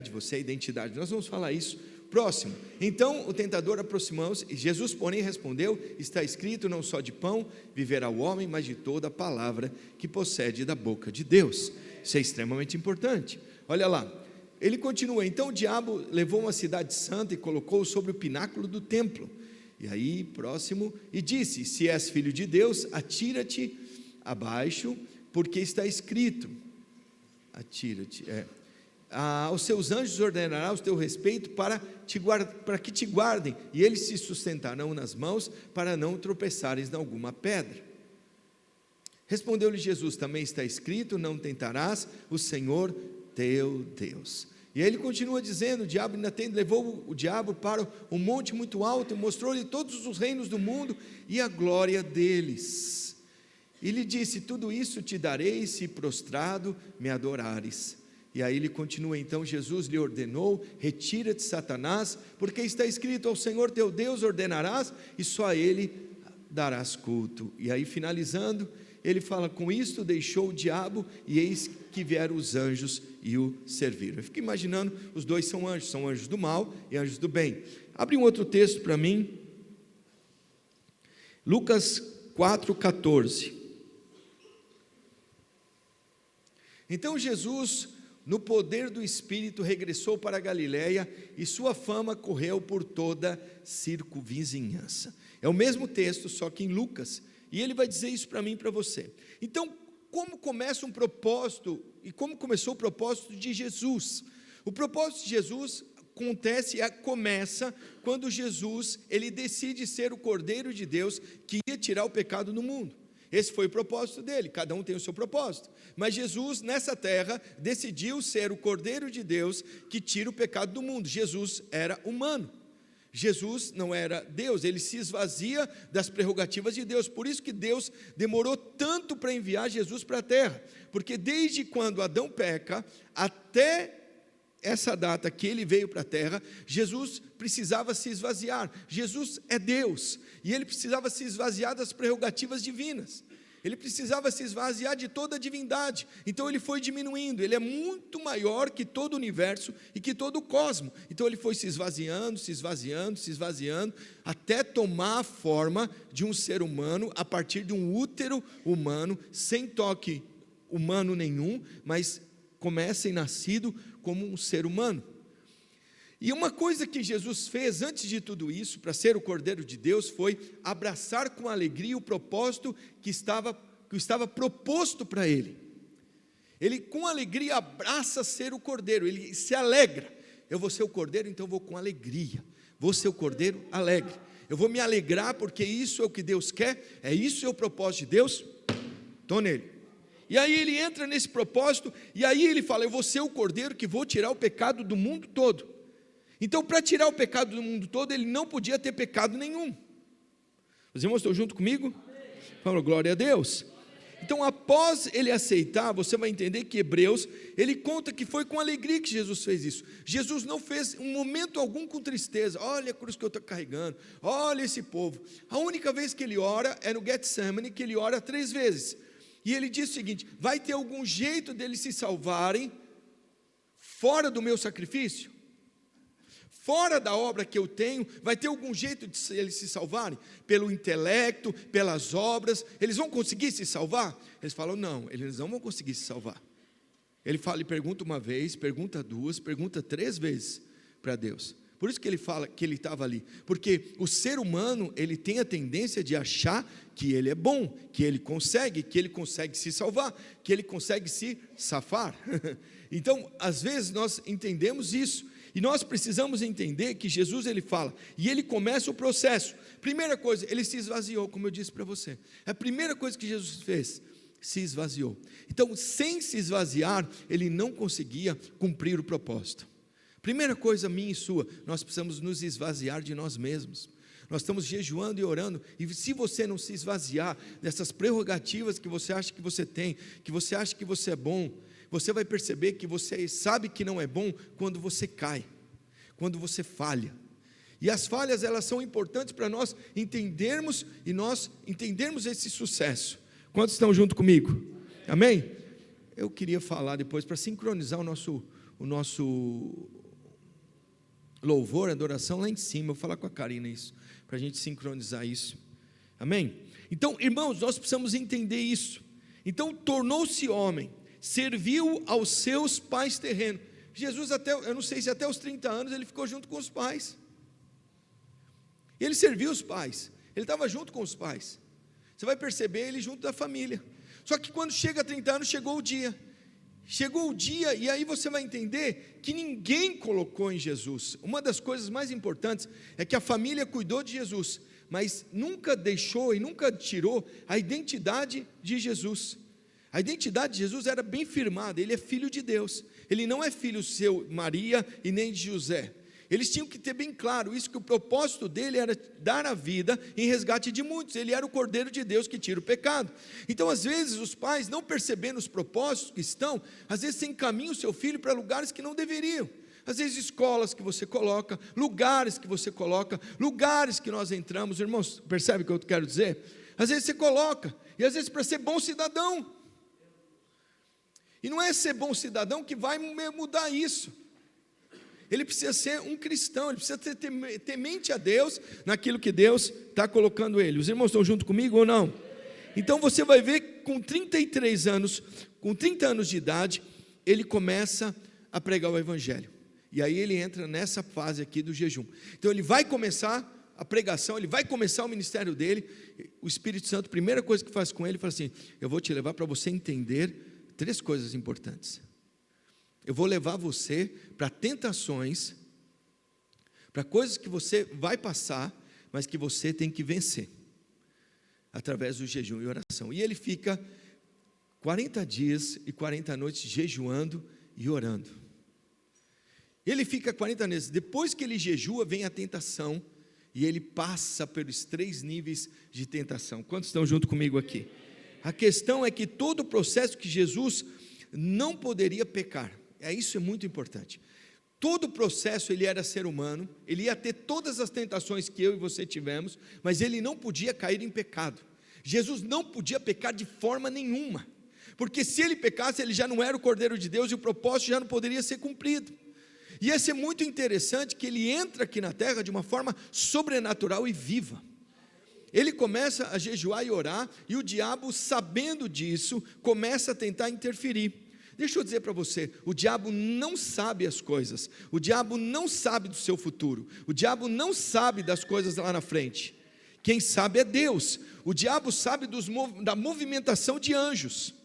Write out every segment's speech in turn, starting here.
de você, a identidade. Nós vamos falar isso próximo. Então o tentador aproximou-se, e Jesus, porém, respondeu: está escrito, não só de pão viverá o homem, mas de toda a palavra que procede da boca de Deus. Isso é extremamente importante. Olha lá, ele continua: então o diabo levou uma cidade santa e colocou-o sobre o pináculo do templo. E aí, próximo, e disse: se és filho de Deus, atira-te abaixo, porque está escrito, atira-te, aos seus anjos ordenará o teu respeito para que te guardem, e eles se sustentarão nas mãos, para não tropeçares em alguma pedra. Respondeu-lhe Jesus: também está escrito, não tentarás o Senhor teu Deus. E aí ele continua dizendo: o diabo levou o diabo para um monte muito alto, e mostrou-lhe todos os reinos do mundo e a glória deles. E lhe disse: tudo isso te darei, se prostrado me adorares. E aí ele continua: então Jesus lhe ordenou: retira-te, Satanás, porque está escrito, ao Senhor teu Deus ordenarás, e só a ele darás culto. E aí, finalizando, ele fala: com isto deixou o diabo, e eis que vieram os anjos e o serviram. Eu fico imaginando, os dois são anjos do mal e anjos do bem. Abre um outro texto para mim, Lucas 4,14. Então Jesus, no poder do Espírito, regressou para a Galiléia, e sua fama correu por toda a circunvizinhança. É o mesmo texto, só que em Lucas, e ele vai dizer isso para mim e para você. Então, como começa um propósito, e como começou o propósito de Jesus? O propósito de Jesus começa quando Jesus, ele decide ser o Cordeiro de Deus, que ia tirar o pecado do mundo. Esse foi o propósito dele, cada um tem o seu propósito, mas Jesus nessa terra decidiu ser o Cordeiro de Deus que tira o pecado do mundo. Jesus era humano, Jesus não era Deus, ele se esvazia das prerrogativas de Deus. Por isso que Deus demorou tanto para enviar Jesus para a terra, porque desde quando Adão peca até essa data que ele veio para a terra, Jesus precisava se esvaziar. Jesus é Deus, e ele precisava se esvaziar das prerrogativas divinas, ele precisava se esvaziar de toda a divindade. Então ele foi diminuindo, ele é muito maior que todo o universo e que todo o cosmos. Então ele foi se esvaziando, até tomar a forma de um ser humano, a partir de um útero humano, sem toque humano nenhum, mas começa e nascido como um ser humano. E uma coisa que Jesus fez antes de tudo isso, para ser o Cordeiro de Deus, foi abraçar com alegria o propósito que estava proposto para ele. Ele com alegria abraça ser o Cordeiro, ele se alegra. Eu vou ser o Cordeiro, então vou com alegria, vou ser o Cordeiro alegre, eu vou me alegrar, porque isso é o que Deus quer, isso é o propósito de Deus, estou nele. E aí ele entra nesse propósito, e aí ele fala: eu vou ser o Cordeiro que vou tirar o pecado do mundo todo. Então, para tirar o pecado do mundo todo, ele não podia ter pecado nenhum. Os irmãos estão junto comigo? Fala, glória a Deus. Então, após ele aceitar, você vai entender que Hebreus, ele conta que foi com alegria que Jesus fez isso. Jesus não fez um momento algum com tristeza. Olha a cruz que eu estou carregando, olha esse povo. A única vez que ele ora é no Getsemane, que ele ora 3 vezes. E ele diz o seguinte: vai ter algum jeito deles se salvarem fora do meu sacrifício? Fora da obra que eu tenho, vai ter algum jeito de eles se salvarem? Pelo intelecto, pelas obras, eles vão conseguir se salvar? Eles falam: não, eles não vão conseguir se salvar. Ele fala e pergunta uma vez, pergunta 2, pergunta 3 vezes para Deus. Por isso que ele fala que ele estava ali, porque o ser humano, ele tem a tendência de achar que ele é bom, que ele consegue se salvar, que ele consegue se safar. Então, às vezes nós entendemos isso, e nós precisamos entender que Jesus, ele fala, e ele começa o processo. Primeira coisa, ele se esvaziou, como eu disse para você. A primeira coisa que Jesus fez, se esvaziou. Então, sem se esvaziar, ele não conseguia cumprir o propósito. Primeira coisa minha e sua, nós precisamos nos esvaziar de nós mesmos. Nós estamos jejuando e orando, e se você não se esvaziar dessas prerrogativas que você acha que você tem, que você acha que você é bom, você vai perceber que você sabe que não é bom quando você cai, quando você falha. E as falhas, elas são importantes para nós entendermos, e nós entendermos esse sucesso. Quantos estão junto comigo? Amém? Eu queria falar depois, para sincronizar o o nosso louvor, adoração lá em cima. Eu vou falar com a Karina isso, para a gente sincronizar isso. Amém? Então, irmãos, nós precisamos entender isso. Então, tornou-se homem, serviu aos seus pais terrenos. Jesus eu não sei se até os 30 anos ele ficou junto com os pais. Ele serviu os pais, ele estava junto com os pais. Você vai perceber ele junto da família. Só que quando chega a 30 anos, chegou o dia, e aí você vai entender que ninguém colocou em Jesus. Uma das coisas mais importantes é que a família cuidou de Jesus, mas nunca deixou e nunca tirou a identidade de Jesus. A identidade de Jesus era bem firmada, ele é filho de Deus, ele não é filho seu, Maria, e nem de José. Eles tinham que ter bem claro isso, que o propósito dele era dar a vida em resgate de muitos. Ele era o Cordeiro de Deus que tira o pecado. Então, às vezes, os pais, não percebendo os propósitos que estão, às vezes encaminham o seu filho para lugares que não deveriam. Às vezes, escolas que você coloca, lugares que você coloca, lugares que nós entramos. Irmãos, percebe o que eu quero dizer? Às vezes você coloca, e às vezes para ser bom cidadão. E não é ser bom cidadão que vai mudar isso. Ele precisa ser um cristão, ele precisa ser temente a Deus, naquilo que Deus está colocando ele. Os irmãos estão junto comigo ou não? Então você vai ver, com 33 anos, com 30 anos de idade, ele começa a pregar o evangelho. E aí ele entra nessa fase aqui do jejum. Então ele vai começar a pregação, ele vai começar o ministério dele. O Espírito Santo, a primeira coisa que faz com ele, fala assim: eu vou te levar para você entender 3 coisas importantes. Eu vou levar você para tentações, para coisas que você vai passar, mas que você tem que vencer, através do jejum e oração. E ele fica 40 dias e 40 noites jejuando e orando. Ele fica 40 meses, depois que ele jejua, vem a tentação, e ele passa pelos 3 níveis de tentação. Quantos estão junto comigo aqui? A questão é que todo o processo que Jesus não poderia pecar, isso é muito importante. Todo o processo, ele era ser humano, ele ia ter todas as tentações que eu e você tivemos, mas ele não podia cair em pecado. Jesus não podia pecar de forma nenhuma, porque se ele pecasse, ele já não era o Cordeiro de Deus, e o propósito já não poderia ser cumprido. E ia ser muito interessante que ele entra aqui na terra de uma forma sobrenatural e viva. Ele começa a jejuar e orar, e o diabo, sabendo disso, começa a tentar interferir. Deixa eu dizer para você, o diabo não sabe as coisas, o diabo não sabe do seu futuro, o diabo não sabe das coisas lá na frente. Quem sabe é Deus. O diabo sabe da movimentação de anjos.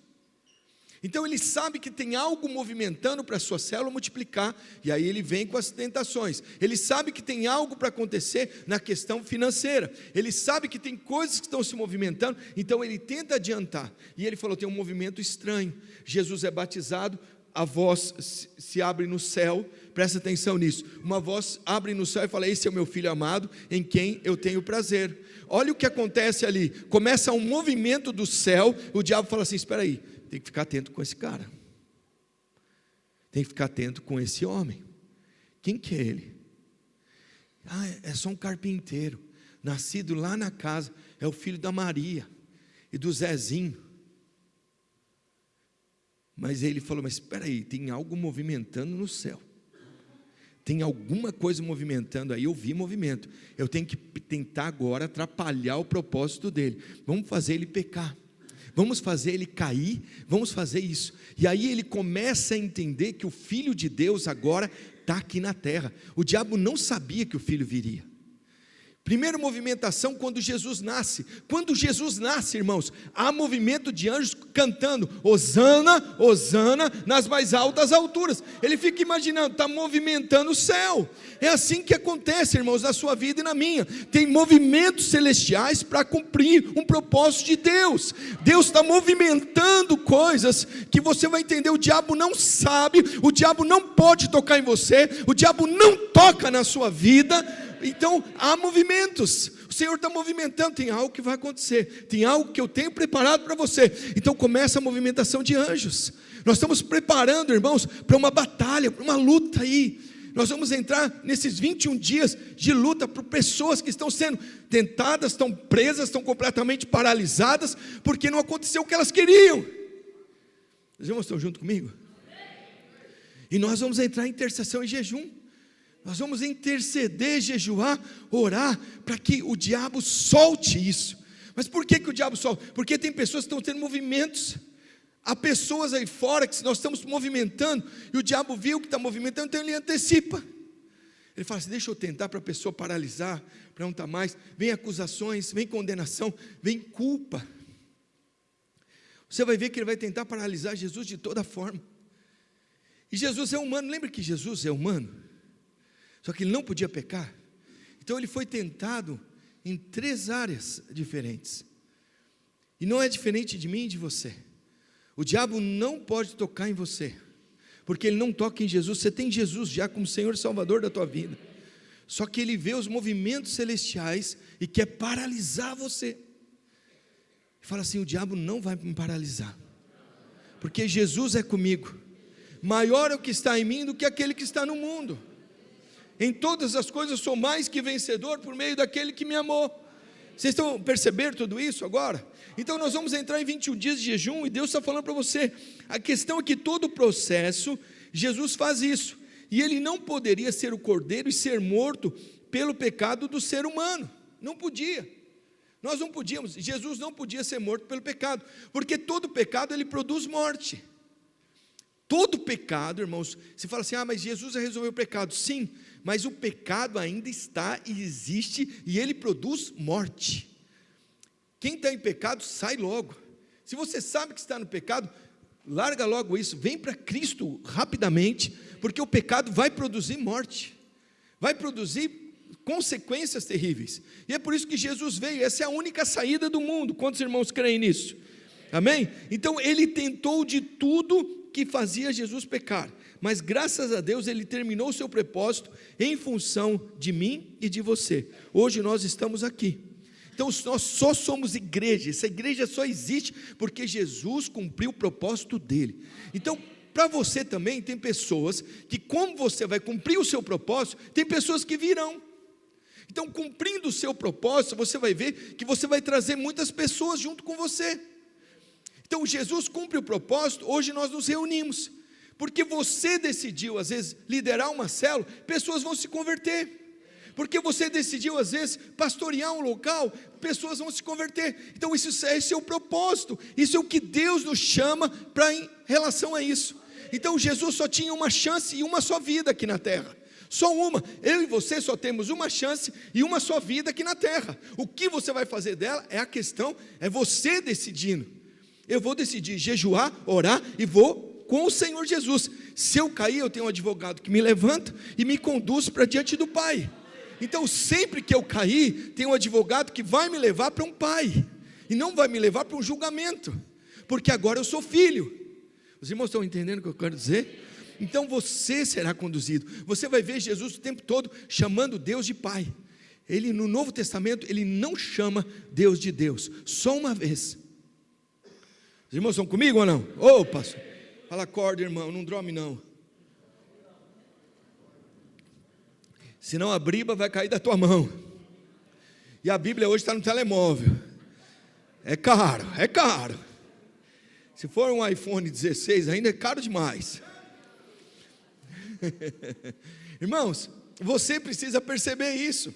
Então ele sabe que tem algo movimentando para a sua célula multiplicar, e aí ele vem com as tentações. Ele sabe que tem algo para acontecer na questão financeira, ele sabe que tem coisas que estão se movimentando, então ele tenta adiantar. E ele falou: tem um movimento estranho. Jesus é batizado, a voz se abre no céu, presta atenção nisso, uma voz abre no céu e fala: esse é o meu filho amado, em quem eu tenho prazer. Olha o que acontece ali, começa um movimento do céu. O diabo fala assim: espera aí, tem que ficar atento com esse cara, tem que ficar atento com esse homem. Quem que é ele? É só um carpinteiro, nascido lá na casa, é o filho da Maria e do Zezinho. Mas ele falou: mas espera aí, tem algo movimentando no céu, tem alguma coisa movimentando aí. Eu vi movimento, eu tenho que tentar agora atrapalhar o propósito dele. Vamos fazer ele pecar, vamos fazer ele cair, vamos fazer isso. E aí ele começa a entender que o Filho de Deus agora está aqui na terra. O diabo não sabia que o Filho viria. Primeira movimentação, quando Jesus nasce. Quando Jesus nasce, irmãos, há movimento de anjos cantando: Hosana, Hosana nas mais altas alturas. Ele fica imaginando, está movimentando o céu. É assim que acontece, irmãos, na sua vida e na minha. Tem movimentos celestiais para cumprir um propósito de Deus. Deus está movimentando coisas que você vai entender. O diabo não sabe, o diabo não pode tocar em você, o diabo não toca na sua vida. Então há movimentos, o Senhor está movimentando, tem algo que vai acontecer, tem algo que eu tenho preparado para você. Então começa a movimentação de anjos. Nós estamos preparando, irmãos, para uma batalha, para uma luta aí. Nós vamos entrar nesses 21 dias de luta por pessoas que estão sendo tentadas, estão presas, estão completamente paralisadas, porque não aconteceu o que elas queriam. Os irmãos estão junto comigo? E nós vamos entrar em intercessão e jejum. Nós vamos interceder, jejuar, orar, para que o diabo solte isso. Mas por que o diabo solta? Porque tem pessoas que estão tendo movimentos. Há pessoas aí fora que nós estamos movimentando, e o diabo viu que está movimentando, então ele antecipa. Ele fala assim, deixa eu tentar para a pessoa paralisar, para não estar mais. Vem acusações, vem condenação, vem culpa. Você vai ver que ele vai tentar paralisar Jesus de toda forma. E Jesus é humano, lembra que Jesus é humano? Só que ele não podia pecar. Então ele foi tentado em 3 áreas diferentes. E não é diferente de mim e de você. O diabo não pode tocar em você, porque ele não toca em Jesus. Você tem Jesus já como Senhor e Salvador da tua vida. Só que ele vê os movimentos celestiais e quer paralisar você. Fala assim, o diabo não vai me paralisar, porque Jesus é comigo. Maior é o que está em mim do que aquele que está no mundo. Em todas as coisas sou mais que vencedor por meio daquele que me amou. Vocês estão percebendo tudo isso agora? Então nós vamos entrar em 21 dias de jejum, e Deus está falando para você. A questão é que todo o processo, Jesus faz isso, e ele não poderia ser o cordeiro e ser morto pelo pecado do ser humano. Não podia. Nós não podíamos, Jesus não podia ser morto pelo pecado, porque todo pecado ele produz morte. Todo pecado, irmãos, você fala assim, mas Jesus já resolveu o pecado. Sim, mas o pecado ainda está e existe, e ele produz morte. Quem está em pecado, sai logo. Se você sabe que está no pecado, larga logo isso, vem para Cristo rapidamente, porque o pecado vai produzir morte, vai produzir consequências terríveis, e é por isso que Jesus veio. Essa é a única saída do mundo. Quantos irmãos creem nisso? Amém? Então ele tentou de tudo que fazia Jesus pecar, mas graças a Deus ele terminou o seu propósito em função de mim e de você. Hoje nós estamos aqui. Então nós só somos igreja. Essa igreja só existe porque Jesus cumpriu o propósito dele. Então para você também tem pessoas que, como você vai cumprir o seu propósito, tem pessoas que virão. Então cumprindo o seu propósito, você vai ver que você vai trazer muitas pessoas junto com você. Então Jesus cumpre o propósito. Hoje nós nos reunimos, porque você decidiu às vezes liderar uma célula, pessoas vão se converter. Porque você decidiu às vezes pastorear um local, pessoas vão se converter. Então esse é o propósito, isso é o que Deus nos chama para em relação a isso. Então Jesus só tinha uma chance e uma só vida aqui na terra. Só uma. Eu e você só temos uma chance e uma só vida aqui na terra. O que você vai fazer dela é a questão, é você decidindo. Eu vou decidir jejuar, orar e vou com o Senhor Jesus. Se eu cair, eu tenho um advogado que me levanta e me conduz para diante do Pai. Então sempre que eu cair, tem um advogado que vai me levar para um Pai, e não vai me levar para um julgamento, porque agora eu sou filho. Os irmãos estão entendendo o que eu quero dizer? Então você será conduzido. Você vai ver Jesus o tempo todo chamando Deus de Pai. Ele no Novo Testamento, ele não chama Deus de Deus, só uma vez. Os irmãos estão comigo ou não? Ô, pastor, fala, acorda, irmão, não dorme não. Senão a briba vai cair da tua mão. E a Bíblia hoje está no telemóvel. É caro, é caro. Se for um iPhone 16 ainda é caro demais. Irmãos, você precisa perceber isso.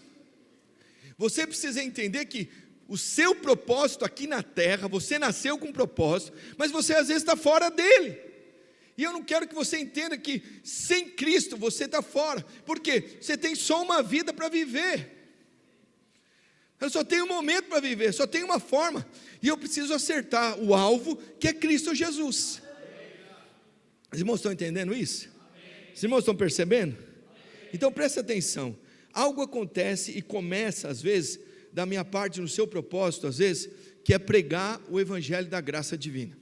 Você precisa entender que o seu propósito aqui na terra, você nasceu com um propósito, mas você às vezes está fora dele. E eu não quero que você entenda que sem Cristo você está fora, porque você tem só uma vida para viver. Eu só tenho um momento para viver, só tenho uma forma, e eu preciso acertar o alvo, que é Cristo Jesus. Os irmãos estão entendendo isso? Os irmãos estão percebendo? Então presta atenção. Algo acontece e começa às vezes da minha parte no seu propósito, às vezes, que é pregar o evangelho da graça divina.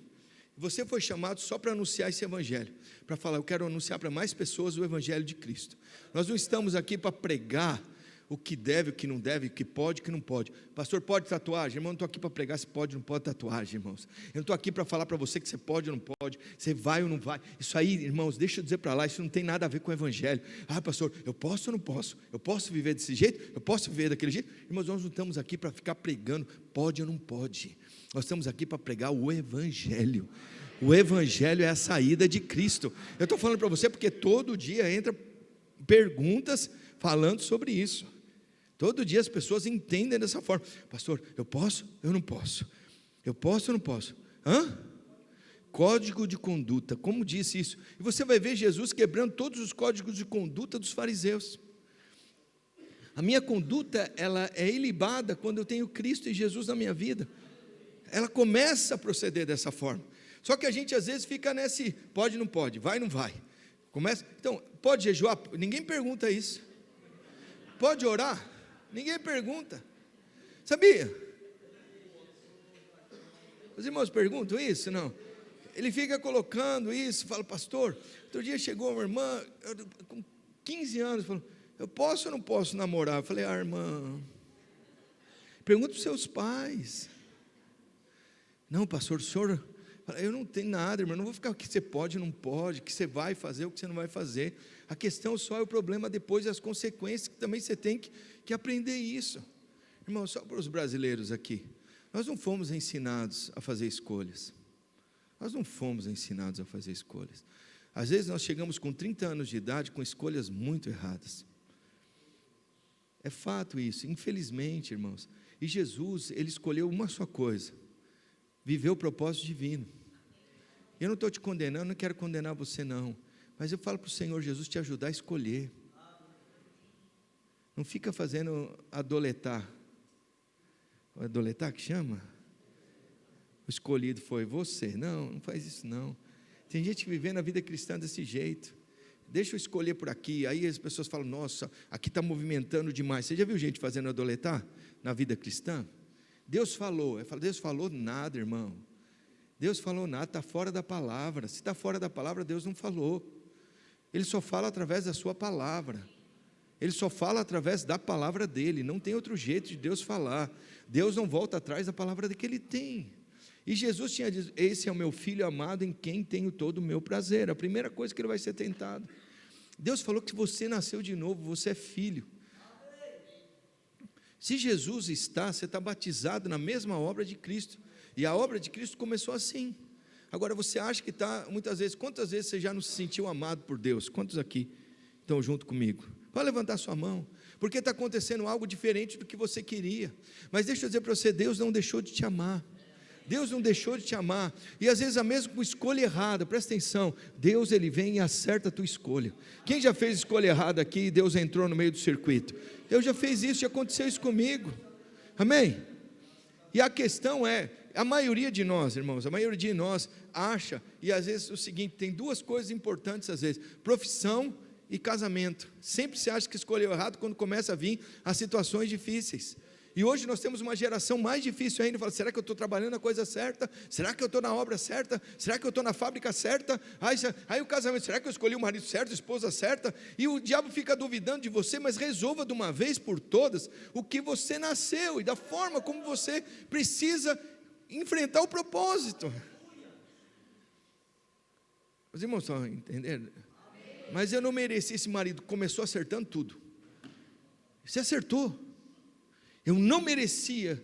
Você foi chamado só para anunciar esse evangelho, para falar, eu quero anunciar para mais pessoas o evangelho de Cristo. Nós não estamos aqui para pregar o que deve, o que não deve, o que pode, o que não pode. Pastor, pode tatuagem? Irmão, eu não estou aqui para pregar se pode ou não pode tatuagem, irmãos. Eu não estou aqui para falar para você que você pode ou não pode, você vai ou não vai. Isso aí, irmãos, deixa eu dizer para lá, isso não tem nada a ver com o evangelho. Ah, pastor, eu posso ou não posso? Eu posso viver desse jeito? Eu posso viver daquele jeito? Irmãos, nós não estamos aqui para ficar pregando pode ou não pode. Nós estamos aqui para pregar o evangelho. O evangelho é a saída de Cristo. Eu estou falando para você porque todo dia entra perguntas falando sobre isso. Todo dia as pessoas entendem dessa forma. Pastor, eu posso? Eu não posso. Eu posso ou não posso? Código de conduta, como disse isso? E você vai ver Jesus quebrando todos os códigos de conduta dos fariseus. A minha conduta, ela é ilibada quando eu tenho Cristo e Jesus na minha vida. Ela começa a proceder dessa forma. Só que a gente às vezes fica nesse, pode ou não pode, vai ou não vai. Começa, então, pode jejuar? Ninguém pergunta isso. Pode orar? Ninguém pergunta. Sabia? Os irmãos perguntam isso? Não. Ele fica colocando isso, fala, pastor, outro dia chegou uma irmã, com 15 anos, falou, eu posso ou não posso namorar? Eu falei, irmã, pergunta para os seus pais. Não, pastor, o senhor, eu não tenho nada, irmão, não vou ficar o que você pode ou não pode, o que você vai fazer, o que você não vai fazer. A questão só é o problema depois e as consequências, que também você tem que aprender isso. Irmão, só para os brasileiros aqui, nós não fomos ensinados a fazer escolhas. Nós não fomos ensinados a fazer escolhas. Às vezes nós chegamos com 30 anos de idade com escolhas muito erradas. É fato isso, infelizmente, irmãos. E Jesus, ele escolheu uma só coisa: viver o propósito divino. Eu não estou te condenando, não quero condenar você não, mas eu falo para o Senhor Jesus te ajudar a escolher. Não fica fazendo adoletar. Adoletar que chama? O escolhido foi você. Não, não faz isso não. Tem gente que vivendo a vida cristã desse jeito. Deixa eu escolher por aqui. Aí as pessoas falam, nossa, aqui está movimentando demais. Você já viu gente fazendo adoletar na vida cristã? Deus falou. Eu falo, Deus falou nada, irmão. Deus falou nada, está fora da palavra. Se está fora da palavra, Deus não falou. Ele só fala através da sua palavra. Ele só fala através da palavra dele. Não tem outro jeito de Deus falar. Deus não volta atrás da palavra que ele tem. E Jesus tinha dito, esse é o meu filho amado em quem tenho todo o meu prazer. A primeira coisa que ele vai ser tentado. Deus falou que você nasceu de novo, você é filho. Se Jesus está, você está batizado na mesma obra de Cristo. E a obra de Cristo começou assim. Agora você acha que está, muitas vezes, quantas vezes você já não se sentiu amado por Deus? Quantos aqui estão junto comigo? Pode levantar sua mão, porque está acontecendo algo diferente do que você queria. Mas deixa eu dizer para você, Deus não deixou de te amar. Deus não deixou de te amar. E às vezes a mesma escolha errada, presta atenção, Deus ele vem e acerta a tua escolha. Quem já fez escolha errada aqui e Deus entrou no meio do circuito? Eu já fiz isso, já aconteceu isso comigo. Amém? E a questão é, a maioria de nós, irmãos, a maioria de nós acha, e às vezes o seguinte, tem duas coisas importantes às vezes, profissão e casamento. Sempre se acha que escolheu errado quando começa a vir as situações difíceis. E hoje nós temos uma geração mais difícil ainda. Fala, será que eu estou trabalhando a coisa certa? Será que eu estou na obra certa? Será que eu estou na fábrica certa? Aí o casamento, será que eu escolhi o marido certo, a esposa certa? E o diabo fica duvidando de você, mas resolva de uma vez por todas o que você nasceu e da forma como você precisa enfrentar o propósito. Os irmãos estão entendendo? Mas eu não mereci esse marido, começou acertando tudo. Você acertou. Eu não merecia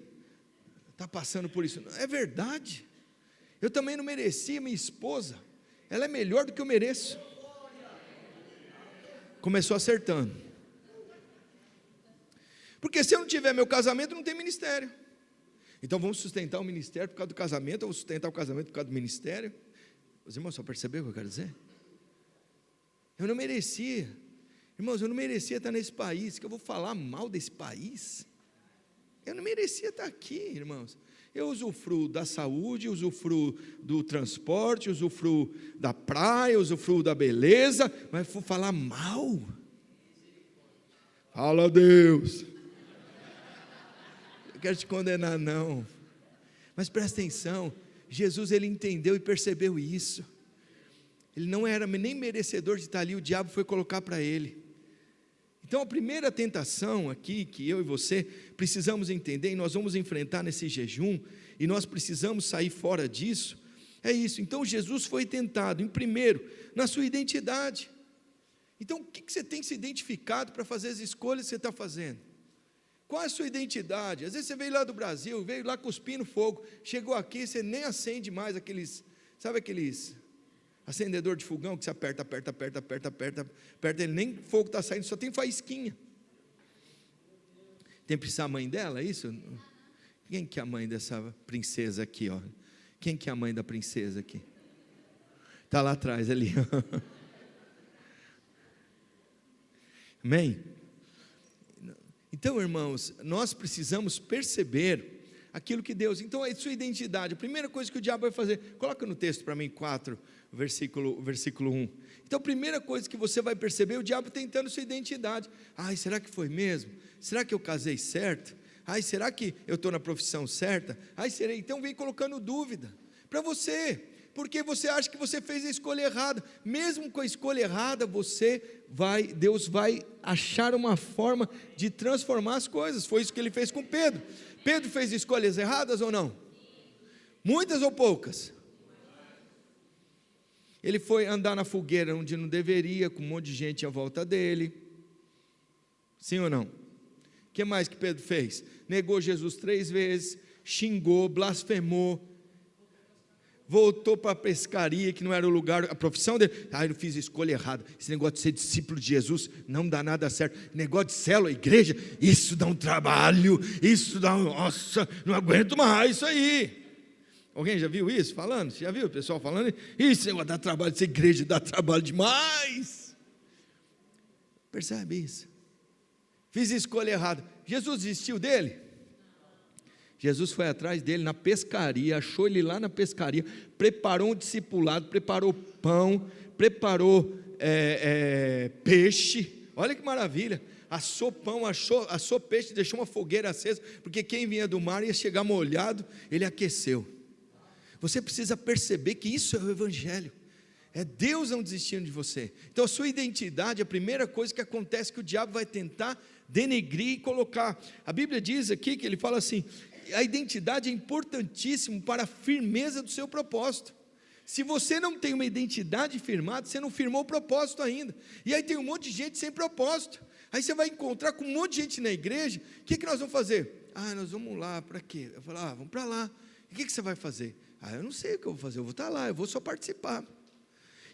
estar passando por isso. É verdade. Eu também não merecia minha esposa. Ela é melhor do que eu mereço. Começou acertando. Porque se eu não tiver meu casamento, não tem ministério. Então vamos sustentar o ministério por causa do casamento, ou vamos sustentar o casamento por causa do ministério. Os irmãos só perceberam o que eu quero dizer? Eu não merecia. Irmãos, eu não merecia estar nesse país, que eu vou falar mal desse país. Eu não merecia estar aqui, irmãos. Eu usufruo da saúde, usufruo do transporte, usufruo da praia, usufruo da beleza, mas vou falar mal. Fala, Deus. Eu quero te condenar, não. Mas presta atenção, Jesus ele entendeu e percebeu isso. Ele não era nem merecedor de estar ali, o diabo foi colocar para ele. Então a primeira tentação aqui, que eu e você precisamos entender, e nós vamos enfrentar nesse jejum, e nós precisamos sair fora disso, é isso. Então Jesus foi tentado, em primeiro, na sua identidade. Então o que você tem se identificado para fazer as escolhas que você está fazendo? Qual é a sua identidade? Às vezes você veio lá do Brasil, veio lá cuspindo fogo, chegou aqui, você nem acende mais aqueles, sabe aqueles acendedor de fogão que você aperta, ele nem fogo está saindo, só tem faísquinha. Tem que precisar a mãe dela, é isso? Quem que é a mãe dessa princesa aqui, ó? Quem que é a mãe da princesa aqui? Está lá atrás, ali. Amém? Então, irmãos, nós precisamos perceber aquilo que Deus, então é sua identidade. A primeira coisa que o diabo vai fazer, coloca no texto para mim, 4, versículo 1. Então a primeira coisa que você vai perceber, o diabo tentando sua identidade. Ai, será que foi mesmo? Será que eu casei certo? Ai, será que eu estou na profissão certa? Ai, será? Então vem colocando dúvida para você, porque você acha que você fez a escolha errada. Mesmo com a escolha errada, Deus vai achar uma forma de transformar as coisas. Foi isso que ele fez com Pedro. Pedro fez escolhas erradas ou não? Muitas ou poucas? Ele foi andar na fogueira onde não deveria, com um monte de gente à volta dele. Sim ou não? O que mais que Pedro fez? Negou Jesus 3 vezes, xingou, blasfemou, voltou para a pescaria, que não era o lugar, a profissão dele. Eu fiz a escolha errada. Esse negócio de ser discípulo de Jesus não dá nada certo. Negócio de célula, igreja, isso dá um trabalho, isso dá, nossa, não aguento mais isso aí. Alguém já viu isso falando? Já viu o pessoal falando? Isso negócio dá trabalho, essa igreja dá trabalho demais. Percebe isso? Fiz a escolha errada. Jesus desistiu dele? Jesus foi atrás dele na pescaria, achou ele lá na pescaria, preparou um discipulado, preparou pão, preparou peixe. Olha que maravilha, assou pão, assou peixe, deixou uma fogueira acesa, porque quem vinha do mar ia chegar molhado, ele aqueceu. Você precisa perceber que isso é o evangelho, é Deus não desistindo de você. Então a sua identidade, a primeira coisa que acontece, que o diabo vai tentar denegrir e colocar. A Bíblia diz aqui, que ele fala assim, a identidade é importantíssima para a firmeza do seu propósito. Se você não tem uma identidade firmada, você não firmou o propósito ainda. E aí tem um monte de gente sem propósito. Aí você vai encontrar com um monte de gente na igreja. O que nós vamos fazer? Nós vamos lá, para quê? Eu falo, vamos para lá. E o que você vai fazer? Eu não sei o que eu vou fazer, eu vou estar lá, eu vou só participar.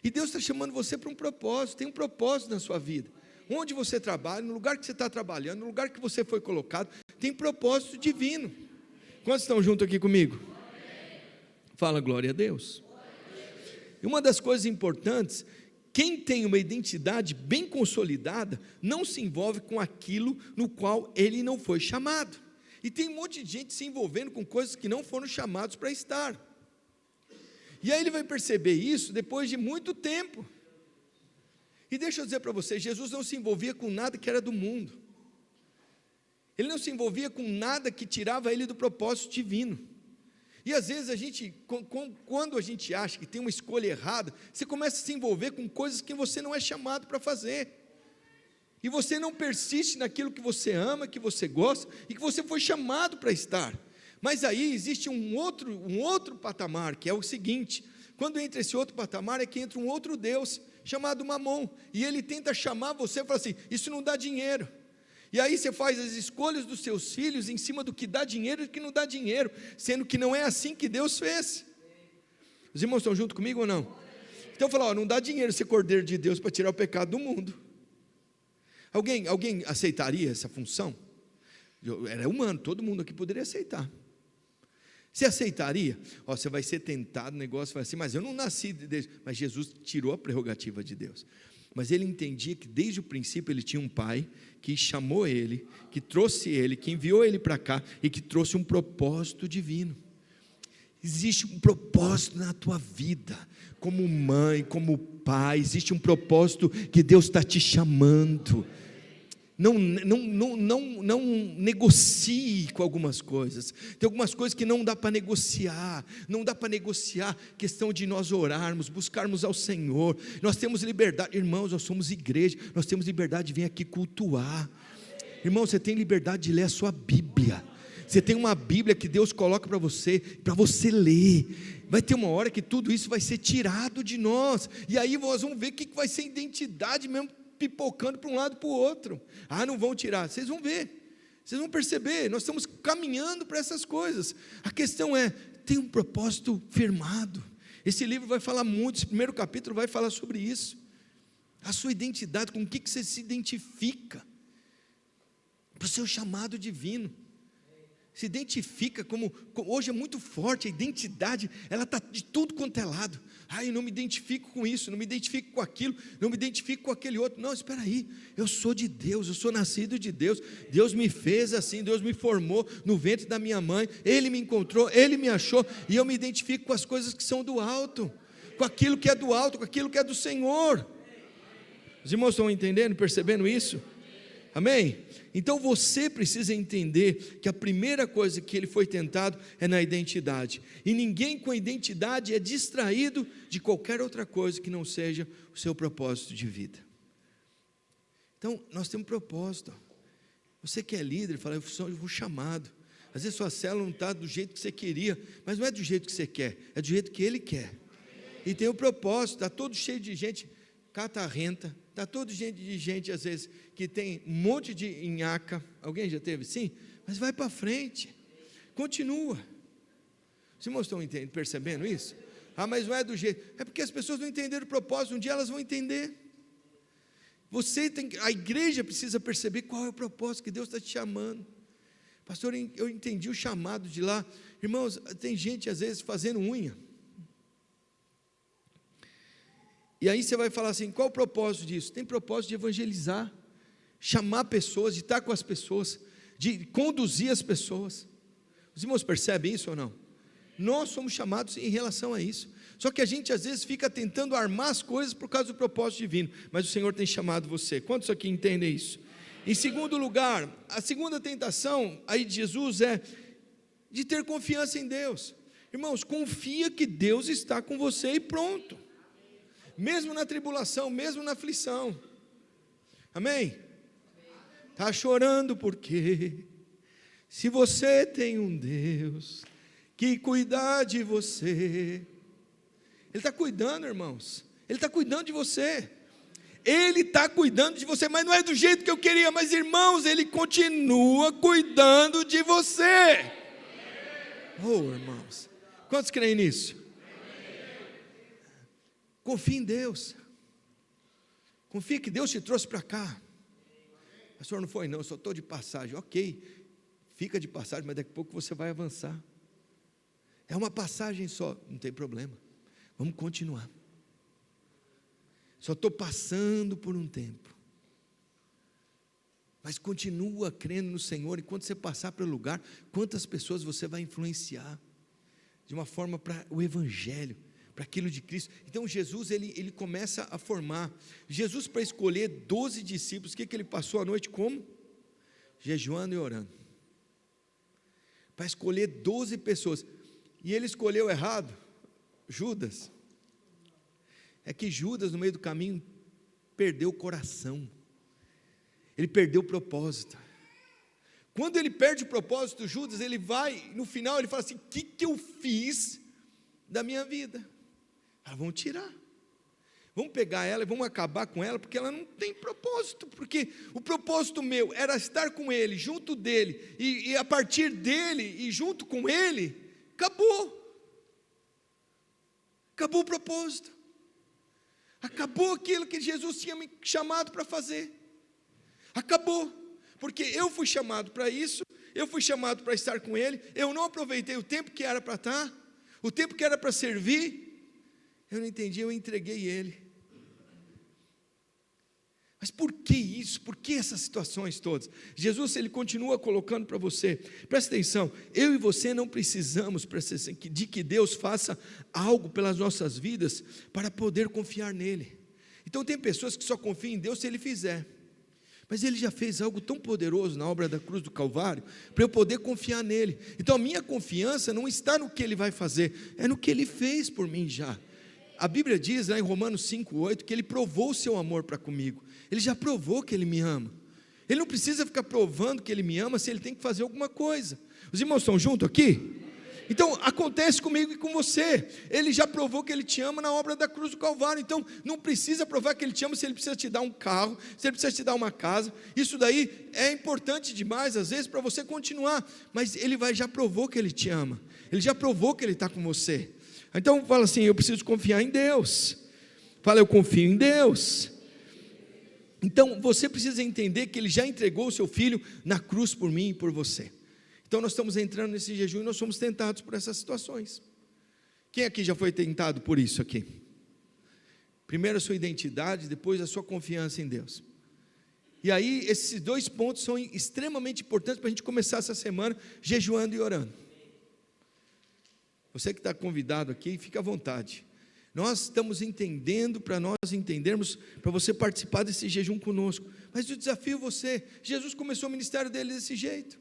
E Deus está chamando você para um propósito, tem um propósito na sua vida. Onde você trabalha, no lugar que você está trabalhando, no lugar que você foi colocado, tem propósito divino. Quantos estão juntos aqui comigo? Fala glória a Deus. E uma das coisas importantes, quem tem uma identidade bem consolidada, não se envolve com aquilo no qual ele não foi chamado. E tem um monte de gente se envolvendo com coisas que não foram chamados para estar. E aí ele vai perceber isso depois de muito tempo. E deixa eu dizer para você, Jesus não se envolvia com nada que era do mundo. Ele não se envolvia com nada que tirava ele do propósito divino. E às vezes quando a gente acha que tem uma escolha errada, você começa a se envolver com coisas que você não é chamado para fazer. E você não persiste naquilo que você ama, que você gosta, e que você foi chamado para estar. Mas aí existe um outro patamar, que é o seguinte, quando entra esse outro patamar, é que entra um outro Deus, chamado Mamon, e ele tenta chamar você e fala assim, isso não dá dinheiro. E aí você faz as escolhas dos seus filhos em cima do que dá dinheiro e do que não dá dinheiro, sendo que não é assim que Deus fez. Os irmãos estão junto comigo ou não? Então fala, não dá dinheiro ser cordeiro de Deus para tirar o pecado do mundo. Alguém aceitaria essa função? Era humano, todo mundo aqui poderia aceitar. Você aceitaria? Você vai ser tentado, o negócio vai assim, mas eu não nasci de Deus. Mas Jesus tirou a prerrogativa de Deus. Mas ele entendia que desde o princípio ele tinha um pai que chamou ele, que trouxe ele, que enviou ele para cá e que trouxe um propósito divino. Existe um propósito na tua vida, como mãe, como pai, existe um propósito que Deus está te chamando. não negocie com algumas coisas. Tem algumas coisas que não dá para negociar. Não dá para negociar questão de nós orarmos, buscarmos ao Senhor. Nós temos liberdade, irmãos, nós somos igreja, nós temos liberdade de vir aqui cultuar. Irmão, você tem liberdade de ler a sua Bíblia. Você tem uma Bíblia que Deus coloca para você ler. Vai ter uma hora que tudo isso vai ser tirado de nós, e aí nós vamos ver o que vai ser identidade mesmo, pipocando para um lado e para o outro. Não vão tirar, vocês vão ver, vocês vão perceber, nós estamos caminhando para essas coisas. A questão é, tem um propósito firmado. Esse livro vai falar muito, esse primeiro capítulo vai falar sobre isso, a sua identidade, com o que você se identifica, para o seu chamado divino. Se identifica como hoje é muito forte, a identidade, ela está de tudo quanto é lado. Eu não me identifico com isso, não me identifico com aquilo, não me identifico com aquele outro. Não, espera aí, eu sou de Deus, eu sou nascido de Deus, Deus me fez assim, Deus me formou no ventre da minha mãe, Ele me encontrou, Ele me achou, e eu me identifico com as coisas que são do alto, com aquilo que é do alto, com aquilo que é do Senhor. Os irmãos estão entendendo, percebendo isso? Amém? Então você precisa entender que a primeira coisa que ele foi tentado é na identidade, e ninguém com identidade é distraído de qualquer outra coisa que não seja o seu propósito de vida. Então nós temos propósito. Você que é líder, fala, eu vou chamado. Às vezes sua célula não está do jeito que você queria, mas não é do jeito que você quer, é do jeito que Ele quer. E tem o propósito, está todo cheio de gente catarrenta, está todo cheio de gente às vezes que tem um monte de nhaca. Alguém já teve? Sim, mas vai para frente, continua. Os irmãos estão percebendo isso? Mas não é do jeito, é porque as pessoas não entenderam o propósito, um dia elas vão entender. A igreja precisa perceber qual é o propósito que Deus está te chamando. Pastor, eu entendi o chamado de lá. Irmãos, tem gente às vezes fazendo unha, e aí você vai falar assim, qual o propósito disso? Tem propósito de evangelizar, chamar pessoas, de estar com as pessoas, de conduzir as pessoas. Os irmãos percebem isso ou não? Nós somos chamados em relação a isso, só que a gente às vezes fica tentando armar as coisas por causa do propósito divino, mas o Senhor tem chamado você. Quantos aqui entendem isso? Em segundo lugar, a segunda tentação aí de Jesus é de ter confiança em Deus. Irmãos, confia que Deus está com você e pronto, mesmo na tribulação, mesmo na aflição. Amém? Está chorando porque se você tem um Deus que cuida de você, Ele está cuidando, irmãos, Ele está cuidando de você, Ele está cuidando de você, mas não é do jeito que eu queria, mas irmãos, Ele continua cuidando de você. Irmãos, quantos creem nisso? Confie em Deus, confie que Deus te trouxe para cá. Pastor, não foi não, eu só estou de passagem. Ok, fica de passagem, mas daqui a pouco você vai avançar. É uma passagem só, não tem problema, vamos continuar. Só estou passando por um tempo, mas continua crendo no Senhor. E quando você passar pelo lugar, quantas pessoas você vai influenciar de uma forma para o Evangelho, para aquilo de Cristo. Então Jesus ele começa a formar. Jesus, para escolher 12 discípulos, o que ele passou a noite como? Jejuando e orando, para escolher 12 pessoas, e ele escolheu errado, Judas. É que Judas no meio do caminho perdeu o coração, ele perdeu o propósito. Quando ele perde o propósito, Judas, ele vai, no final ele fala assim, o que eu fiz da minha vida? Vamos tirar, vamos pegar ela e vamos acabar com ela, porque ela não tem propósito, porque o propósito meu era estar com ele, junto dele, e a partir dele, e junto com ele, acabou o propósito, acabou aquilo que Jesus tinha me chamado para fazer, acabou, porque eu fui chamado para isso, eu fui chamado para estar com ele, eu não aproveitei o tempo que era para estar, o tempo que era para servir, eu não entendi, eu entreguei ele. Mas por que isso? Por que essas situações todas? Jesus, ele continua colocando para você, presta atenção, eu e você não precisamos de que Deus faça algo pelas nossas vidas para poder confiar nele. Então tem pessoas que só confiam em Deus se ele fizer, mas Ele já fez algo tão poderoso na obra da cruz do Calvário, para eu poder confiar nele. Então a minha confiança não está no que Ele vai fazer, é no que Ele fez por mim já. A Bíblia diz lá em Romanos 5,8 que Ele provou o seu amor para comigo. Ele já provou que Ele me ama. Ele não precisa ficar provando que Ele me ama se Ele tem que fazer alguma coisa. Os irmãos estão juntos aqui? Então acontece comigo e com você. Ele já provou que Ele te ama na obra da cruz do Calvário. Então não precisa provar que Ele te ama se Ele precisa te dar um carro, se Ele precisa te dar uma casa. Isso daí é importante demais às vezes para você continuar, mas Ele já provou que Ele te ama. Ele já provou que Ele está com você. Então fala assim: eu preciso confiar em Deus. Fala: eu confio em Deus. Então você precisa entender que Ele já entregou o seu Filho na cruz por mim e por você. Então nós estamos entrando nesse jejum e nós somos tentados por essas situações. Quem aqui já foi tentado por isso aqui? Primeiro a sua identidade, depois a sua confiança em Deus. E aí esses dois pontos são extremamente importantes para a gente começar essa semana jejuando e orando. Você que está convidado aqui, fica à vontade. Nós estamos entendendo, para nós entendermos, para você participar desse jejum conosco. Mas eu desafio você. Jesus começou o ministério dele desse jeito.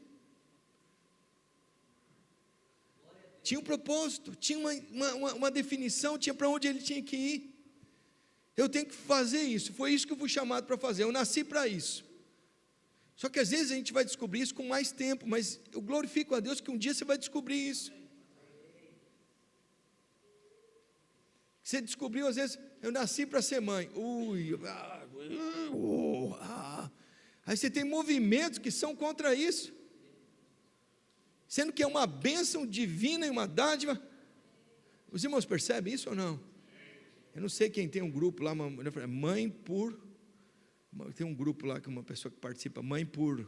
Tinha um propósito, tinha uma definição, tinha para onde ele tinha que ir. Eu tenho que fazer isso, foi isso que eu fui chamado para fazer, eu nasci para isso. Só que às vezes a gente vai descobrir isso com mais tempo, mas eu glorifico a Deus que um dia você vai descobrir isso. Você descobriu, às vezes, eu nasci para ser mãe. Aí você tem movimentos que são contra isso, sendo que é uma bênção divina e uma dádiva. Os irmãos percebem isso ou não? Eu não sei quem tem um grupo lá, mãe por... Tem um grupo lá, que uma pessoa que participa, mãe por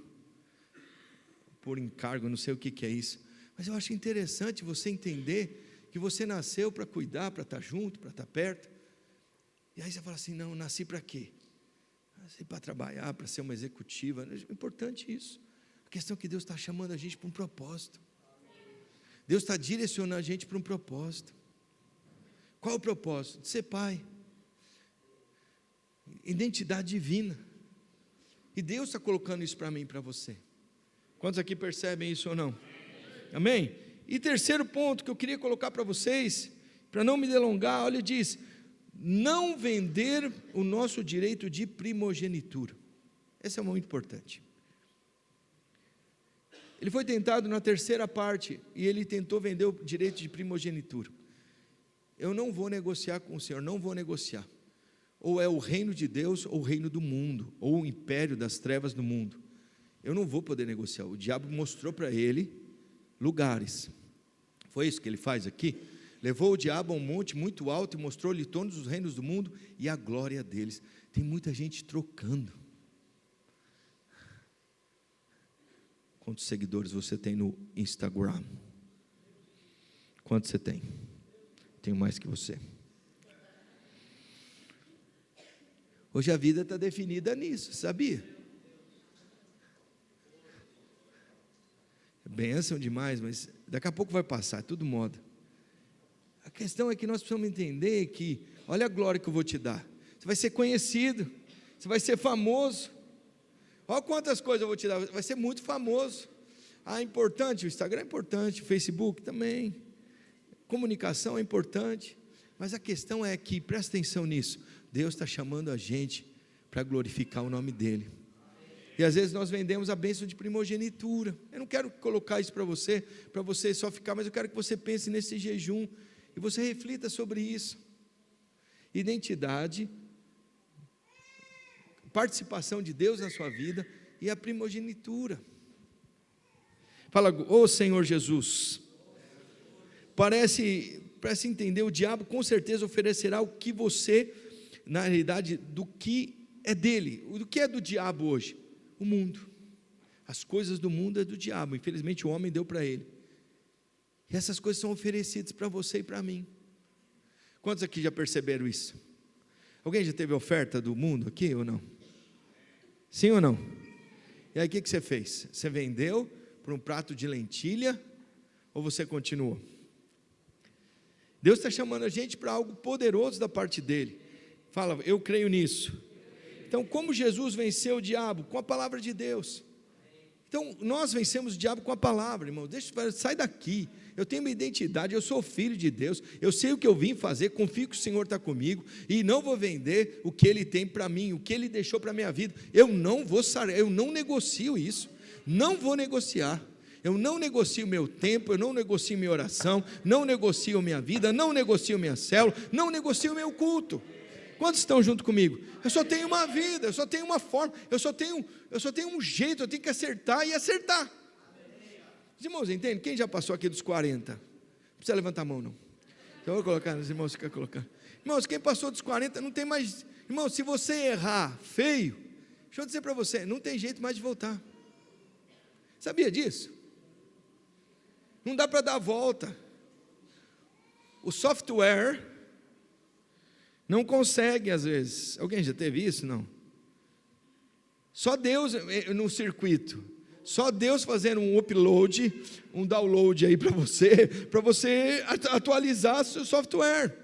encargo, não sei o que é isso. Mas eu acho interessante você entender que você nasceu para cuidar, para estar junto, para estar perto. E aí você fala assim: não, nasci para quê? Nasci para trabalhar, para ser uma executiva. É importante isso. A questão é que Deus está chamando a gente para um propósito. Deus está direcionando a gente para um propósito. Qual o propósito? De ser pai. Identidade divina. E Deus está colocando isso para mim e para você. Quantos aqui percebem isso ou não? Amém? E terceiro ponto que eu queria colocar para vocês, para não me delongar, olha, diz: não vender o nosso direito de primogenitura. Esse é muito importante. Ele foi tentado na terceira parte, e ele tentou vender o direito de primogenitura. Eu não vou negociar com o Senhor, não vou negociar. Ou é o reino de Deus, ou o reino do mundo, ou o império das trevas do mundo. Eu não vou poder negociar. O diabo mostrou para ele lugares. Foi isso que ele faz aqui? Levou o diabo a um monte muito alto e mostrou-lhe todos os reinos do mundo e a glória deles. Tem muita gente trocando. Quantos seguidores você tem no Instagram? Quantos você tem? Tenho mais que você. Hoje a vida está definida nisso, sabia? É bênção demais, mas daqui a pouco vai passar, é tudo moda. A questão é que nós precisamos entender que, olha a glória que eu vou te dar. Você vai ser conhecido, você vai ser famoso. Olha quantas coisas eu vou te dar, vai ser muito famoso. É importante, o Instagram é importante, o Facebook também. Comunicação é importante. Mas a questão é que, presta atenção nisso, Deus está chamando a gente para glorificar o nome dEle. E às vezes nós vendemos a bênção de primogenitura. Eu não quero colocar isso para você só ficar, mas eu quero que você pense nesse jejum, e você reflita sobre isso. Identidade, participação de Deus na sua vida, e a primogenitura. Fala: ô Senhor Jesus, parece entender, o diabo com certeza oferecerá o que você, na realidade, do que é dele. O que é do diabo hoje? O mundo. As coisas do mundo é do diabo, infelizmente o homem deu para ele. E essas coisas são oferecidas para você e para mim. Quantos aqui já perceberam isso? Alguém já teve oferta do mundo aqui ou não? Sim ou não? E aí o que você fez? Você vendeu por um prato de lentilha ou você continuou? Deus está chamando a gente para algo poderoso da parte dele. Fala: eu creio nisso. Então, como Jesus venceu o diabo? Com a palavra de Deus. Então, nós vencemos o diabo com a palavra, irmão. Sai daqui. Eu tenho uma identidade, eu sou filho de Deus, eu sei o que eu vim fazer, confio que o Senhor está comigo, e não vou vender o que Ele tem para mim, o que Ele deixou para a minha vida. Eu não vou sair, eu não negocio isso, não vou negociar. Eu não negocio meu tempo, eu não negocio minha oração, não negocio minha vida, não negocio minha célula, não negocio meu culto. Quantos estão junto comigo? Eu só tenho uma vida, eu só tenho uma forma, eu só tenho um jeito, eu tenho que acertar e acertar. Os irmãos entendem? Quem já passou aqui dos 40? Não precisa levantar a mão não. Eu vou colocar, os irmãos ficam colocando. Irmãos, quem passou dos 40 não tem mais. Irmãos, se você errar feio, deixa eu dizer para você, não tem jeito mais de voltar. Sabia disso? Não dá para dar a volta. O software não consegue às vezes. Alguém já teve isso? Não. Só Deus no circuito. Só Deus fazendo um upload, um download aí para você atualizar seu software.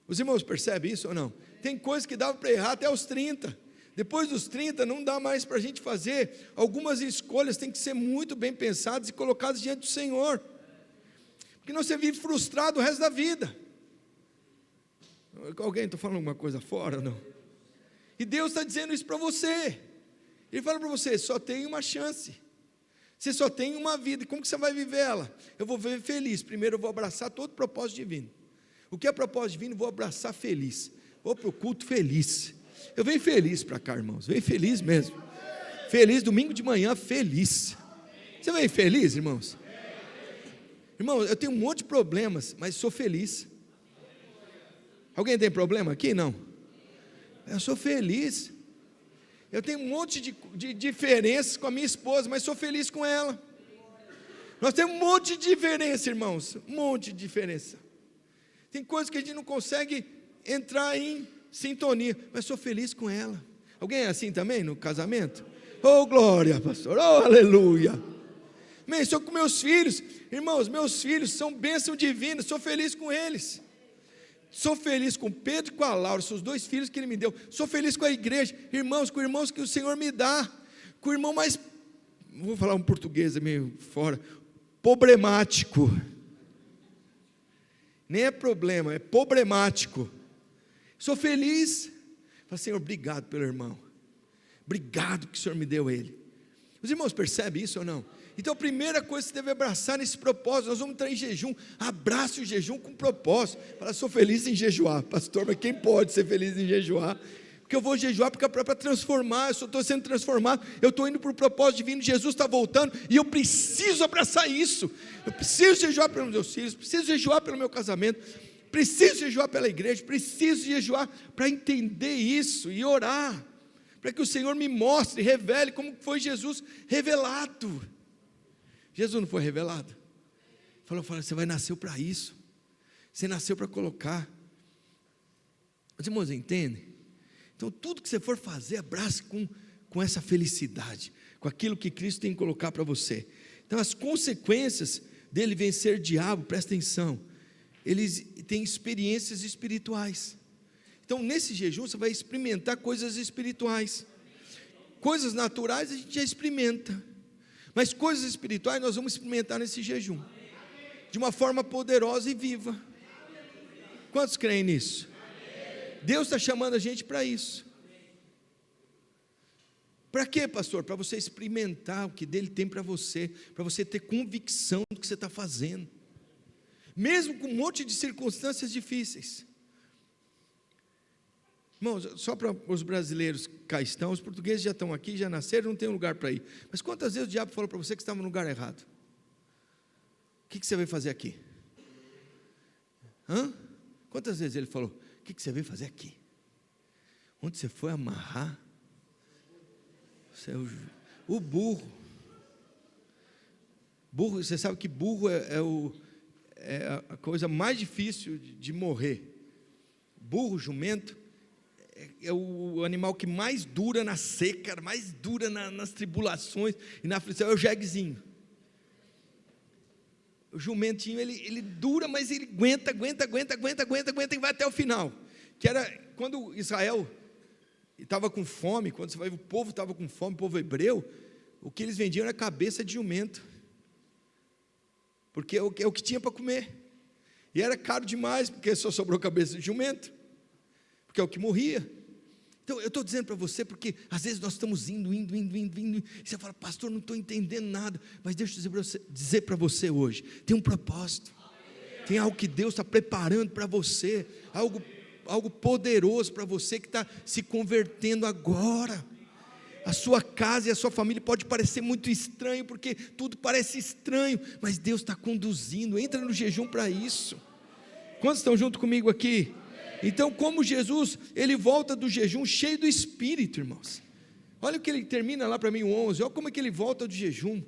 Os irmãos percebem isso ou não? Tem coisas que dava para errar até os 30. Depois dos 30 não dá mais para a gente fazer. Algumas escolhas têm que ser muito bem pensadas e colocadas diante do Senhor. Porque não você vive frustrado o resto da vida. Alguém está falando alguma coisa fora ou não? E Deus está dizendo isso para você. Ele fala para você, só tem uma chance. Você só tem uma vida. E como que você vai viver ela? Eu vou viver feliz. Primeiro eu vou abraçar todo propósito divino. O que é propósito divino? Eu vou abraçar feliz. Vou para o culto feliz. Eu venho feliz para cá, irmãos. Venho feliz mesmo. Feliz, domingo de manhã, feliz. Você vem feliz, irmãos? Irmãos, eu tenho um monte de problemas, mas sou feliz. Alguém tem problema aqui? Não. Eu sou feliz. Eu tenho um monte de diferenças com a minha esposa, mas sou feliz com ela. Nós temos um monte de diferença, irmãos. Um monte de diferença. Tem coisas que a gente não consegue entrar em sintonia, mas sou feliz com ela. Alguém é assim também no casamento? Oh, glória, pastor. Oh, aleluia. Bem, sou com meus filhos. Irmãos, meus filhos são bênção divina. Sou feliz com eles. Sou feliz com Pedro e com a Laura, são os 2 filhos que Ele me deu. Sou feliz com a igreja, irmãos, com irmãos que o Senhor me dá. Com o irmão mais, vou falar um português meio fora, problemático. Nem é problema, é problemático. Sou feliz. Falo, Senhor, obrigado pelo irmão. Obrigado que o Senhor me deu ele. Os irmãos percebem isso ou não? Então a primeira coisa que você deve abraçar nesse propósito, nós vamos entrar em jejum, abrace o jejum com propósito. Fala, sou feliz em jejuar, pastor, mas quem pode ser feliz em jejuar? Porque eu vou jejuar porque é para transformar, eu só estou sendo transformado, eu estou indo para o propósito divino, Jesus está voltando, e eu preciso abraçar isso, eu preciso jejuar pelos meus filhos, preciso jejuar pelo meu casamento, preciso jejuar pela igreja, preciso jejuar para entender isso e orar, para que o Senhor me mostre, revele como foi Jesus revelado. Jesus não foi revelado? Falou, você vai nascer para isso. Você nasceu para colocar. Os irmãos entendem? Então tudo que você for fazer, abrace com essa felicidade, com aquilo que Cristo tem que colocar para você. Então as consequências dele vencer o diabo, presta atenção, eles têm experiências espirituais. Então nesse jejum você vai experimentar coisas espirituais. Coisas naturais a gente já experimenta. Mas coisas espirituais nós vamos experimentar nesse jejum, de uma forma poderosa e viva. Quantos creem nisso? Deus está chamando a gente para isso. Para quê, pastor? Para você experimentar o que dele tem para você ter convicção do que você está fazendo, mesmo com um monte de circunstâncias difíceis. Irmãos, só para os brasileiros cá estão, os portugueses já estão aqui, já nasceram, não tem um lugar para ir. Mas quantas vezes o diabo falou para você que estava no lugar errado? O que você veio fazer aqui? Quantas vezes ele falou, o que você veio fazer aqui? Onde você foi amarrar? Você é o burro. Burro, você sabe que burro é a coisa mais difícil de morrer. Burro, jumento, é o animal que mais dura na seca, mais dura nas tribulações e na aflição, é o jeguezinho. O jumentinho, ele dura, mas ele aguenta e vai até o final. Que era quando Israel e estava com fome. Quando você vai ver, o povo estava com fome, o povo hebreu, o que eles vendiam era cabeça de jumento, porque é o que tinha para comer, e era caro demais, porque só sobrou cabeça de jumento, porque é o que morria. Então eu estou dizendo para você, porque às vezes nós estamos indo, e você fala: pastor, não estou entendendo nada, mas deixa eu dizer para você hoje, tem um propósito, tem algo que Deus está preparando para você, algo poderoso para você, que está se convertendo agora. A sua casa e a sua família pode parecer muito estranho, porque tudo parece estranho, mas Deus está conduzindo. Entra no jejum para isso. Quantos estão junto comigo aqui? Então, como Jesus, ele volta do jejum cheio do Espírito, irmãos. Olha o que ele termina lá para mim, o 11, olha como é que ele volta do jejum,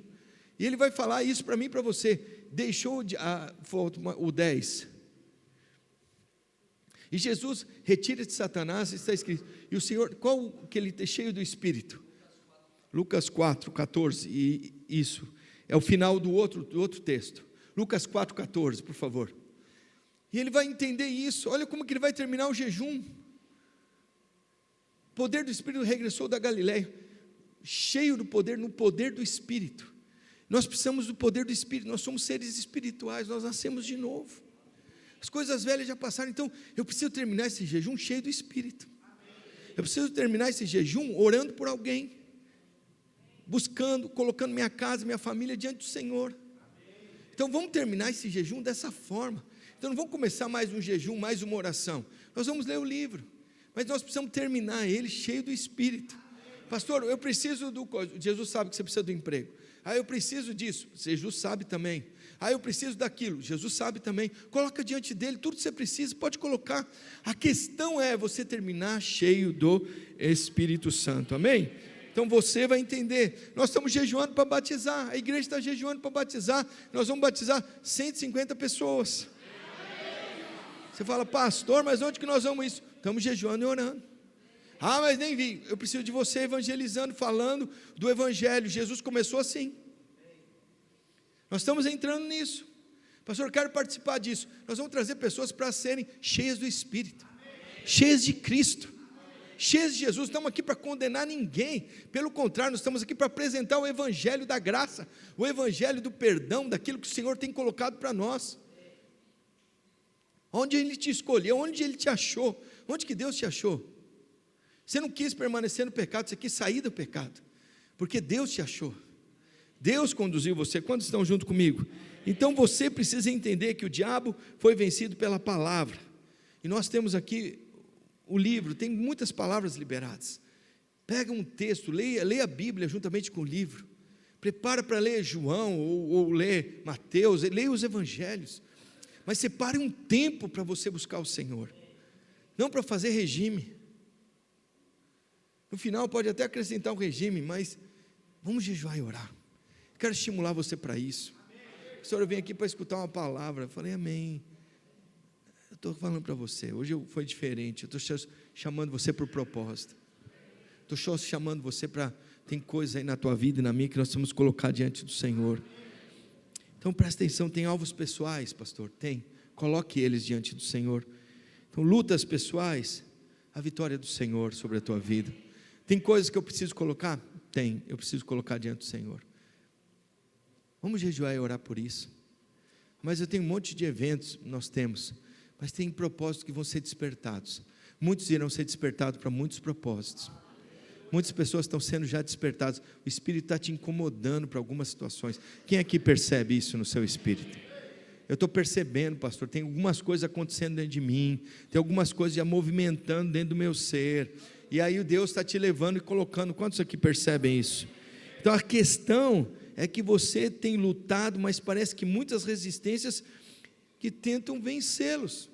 e ele vai falar isso para mim e para você. Deixou o 10, e Jesus retira de Satanás, está escrito, e o Senhor, qual que ele está cheio do Espírito? Lucas 4, 14, e isso, é o final do outro texto, Lucas 4, 14, por favor, e ele vai entender isso. Olha como que ele vai terminar o jejum. O poder do Espírito regressou da Galileia, cheio do poder, no poder do Espírito. Nós precisamos do poder do Espírito, nós somos seres espirituais, nós nascemos de novo, as coisas velhas já passaram. Então eu preciso terminar esse jejum cheio do Espírito, eu preciso terminar esse jejum orando por alguém, buscando, colocando minha casa, minha família diante do Senhor. Então vamos terminar esse jejum dessa forma. Então não vamos começar mais um jejum, mais uma oração, nós vamos ler o livro, mas nós precisamos terminar ele cheio do Espírito. Pastor, eu preciso Jesus sabe que você precisa do emprego, eu preciso disso, Jesus sabe também, eu preciso daquilo, Jesus sabe também. Coloca diante dele tudo que você precisa, pode colocar. A questão é você terminar cheio do Espírito Santo, amém? Então você vai entender. Nós estamos jejuando para batizar, a igreja está jejuando para batizar, nós vamos batizar 150 pessoas. Você fala: pastor, mas onde que nós vamos isso? Estamos jejuando e orando. Mas nem vi. Eu preciso de você evangelizando, falando do Evangelho. Jesus começou assim. Nós estamos entrando nisso. Pastor, eu quero participar disso. Nós vamos trazer pessoas para serem cheias do Espírito, cheias de Cristo, cheias de Jesus. Não estamos aqui para condenar ninguém, pelo contrário, nós estamos aqui para apresentar o Evangelho da graça, o Evangelho do perdão, daquilo que o Senhor tem colocado para nós. Onde Ele te escolheu, onde Ele te achou, onde que Deus te achou? Você não quis permanecer no pecado, você quis sair do pecado, porque Deus te achou, Deus conduziu você. Quantos estão junto comigo? Então você precisa entender que o diabo foi vencido pela palavra, e nós temos aqui o livro, tem muitas palavras liberadas. Pega um texto, leia a Bíblia juntamente com o livro, prepara para ler João, ou ler Mateus, leia os Evangelhos, mas separe um tempo para você buscar o Senhor, não para fazer regime. No final pode até acrescentar um regime, mas vamos jejuar e orar. Quero estimular você para isso. Senhor, eu venho aqui para escutar uma palavra. Eu falei: amém. Eu estou falando para você, hoje foi diferente. Eu estou chamando você para o propósito, estou chamando você para, tem coisas aí na tua vida e na minha que nós temos que colocar diante do Senhor. Então presta atenção. Tem alvos pessoais, pastor? Tem, coloque eles diante do Senhor. Então lutas pessoais, a vitória do Senhor sobre a tua vida. Tem coisas que eu preciso colocar? Tem, eu preciso colocar diante do Senhor. Vamos jejuar e orar por isso. Mas eu tenho um monte de eventos, nós temos, mas tem propósitos que vão ser despertados. Muitos irão ser despertados para muitos propósitos. Muitas pessoas estão sendo já despertadas. O Espírito está te incomodando para algumas situações. Quem aqui percebe isso no seu espírito? Eu estou percebendo, pastor, tem algumas coisas acontecendo dentro de mim, tem algumas coisas já movimentando dentro do meu ser, e aí o Deus está te levando e colocando. Quantos aqui percebem isso? Então a questão é que você tem lutado, mas parece que muitas resistências que tentam vencê-los.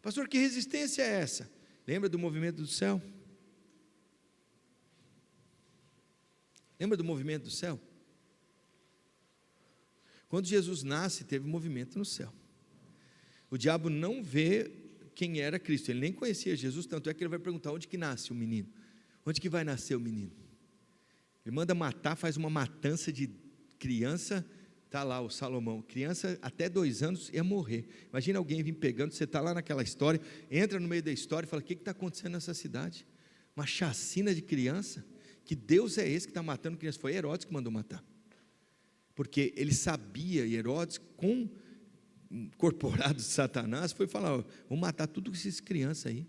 Pastor, que resistência é essa? Lembra do movimento do céu? Lembra do movimento do céu? Quando Jesus nasce, teve um movimento no céu. O diabo não vê quem era Cristo, ele nem conhecia Jesus, tanto é que ele vai perguntar: onde que nasce o menino? Onde que vai nascer o menino? Ele manda matar, faz uma matança de criança. Está lá o Salomão, criança até 2 anos ia morrer. Imagina alguém vir pegando, você está lá naquela história, entra no meio da história e fala: o que está acontecendo nessa cidade? uma chacina de criança, que Deus é esse que está matando criança. Foi Herodes que mandou matar, porque ele sabia, e Herodes, com incorporado de Satanás, foi falar: ó, vamos matar tudo essas crianças aí,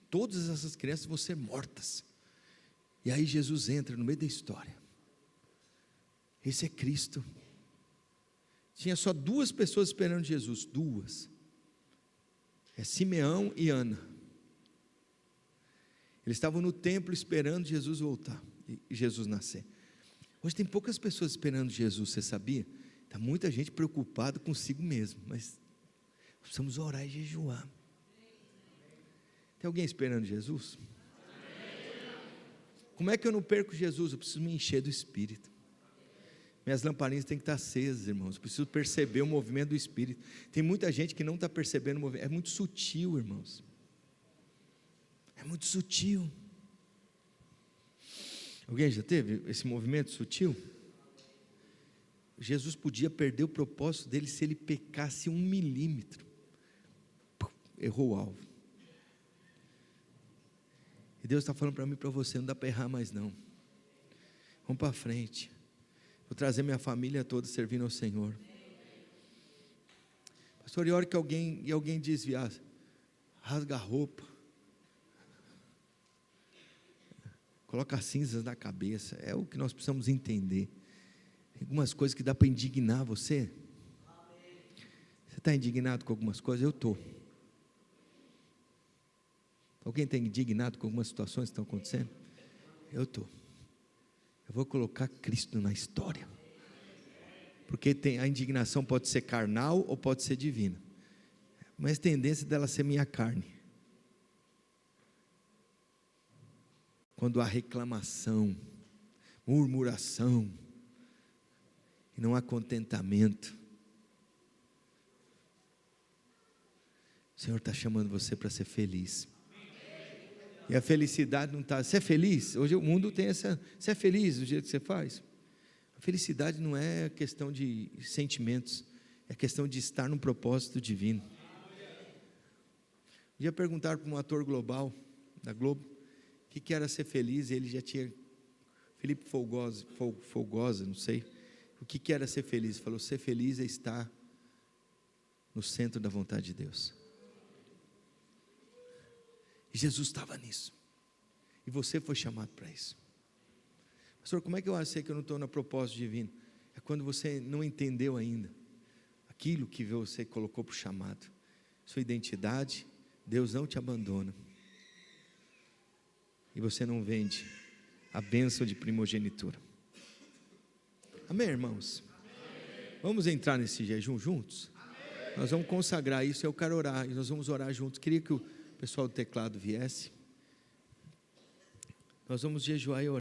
todas essas crianças vão ser mortas. E aí Jesus entra no meio da história. Esse é Cristo. Tinha só 2 pessoas esperando Jesus, 2, é Simeão e Ana. Eles estavam no templo esperando Jesus voltar e Jesus nascer. Hoje tem poucas pessoas esperando Jesus, você sabia? Está muita gente preocupada consigo mesmo, mas precisamos orar e jejuar. Tem alguém esperando Jesus? Como é que eu não perco Jesus? Eu preciso me encher do Espírito. Minhas lamparinas têm que estar acesas, irmãos. Eu preciso perceber o movimento do Espírito. Tem muita gente que não está percebendo o movimento. É muito sutil, irmãos. É muito sutil. Alguém já teve esse movimento sutil? Jesus podia perder o propósito dele se ele pecasse 1 milímetro. Errou o alvo. E Deus está falando para mim e para você: não dá para errar mais não. Vamos para frente. Vou trazer minha família toda servindo ao Senhor. Pastor, e a hora que alguém desviar, rasga a roupa, coloca as cinzas na cabeça. É o que nós precisamos entender. Tem algumas coisas que dá para indignar você. Você está indignado com algumas coisas? Eu estou. Alguém está indignado com algumas situações que estão acontecendo? Eu estou. Eu vou colocar Cristo na história, porque a indignação pode ser carnal ou pode ser divina, mas a tendência dela ser minha carne. Quando há reclamação, murmuração, e não há contentamento, o Senhor está chamando você para ser feliz. E a felicidade não está... Você é feliz? Hoje o mundo tem essa... Você é feliz do jeito que você faz? A felicidade não é questão de sentimentos, é questão de estar num propósito divino. Um dia perguntaram para um ator global da Globo o que era ser feliz, e ele já tinha... Felipe Folgosa, não sei, o que era ser feliz. Ele falou: ser feliz é estar no centro da vontade de Deus. E Jesus estava nisso, e você foi chamado para isso. Pastor, como é que eu sei que eu não estou no propósito divino? É quando você não entendeu ainda aquilo que você colocou para o chamado, sua identidade. Deus não te abandona, e você não vende a bênção de primogenitura. Amém, irmãos? Amém. Vamos entrar nesse jejum juntos? Amém. Nós vamos consagrar isso. Eu quero orar, e nós vamos orar juntos. Queria que o pessoal do teclado viesse. Nós vamos jejuar e orar.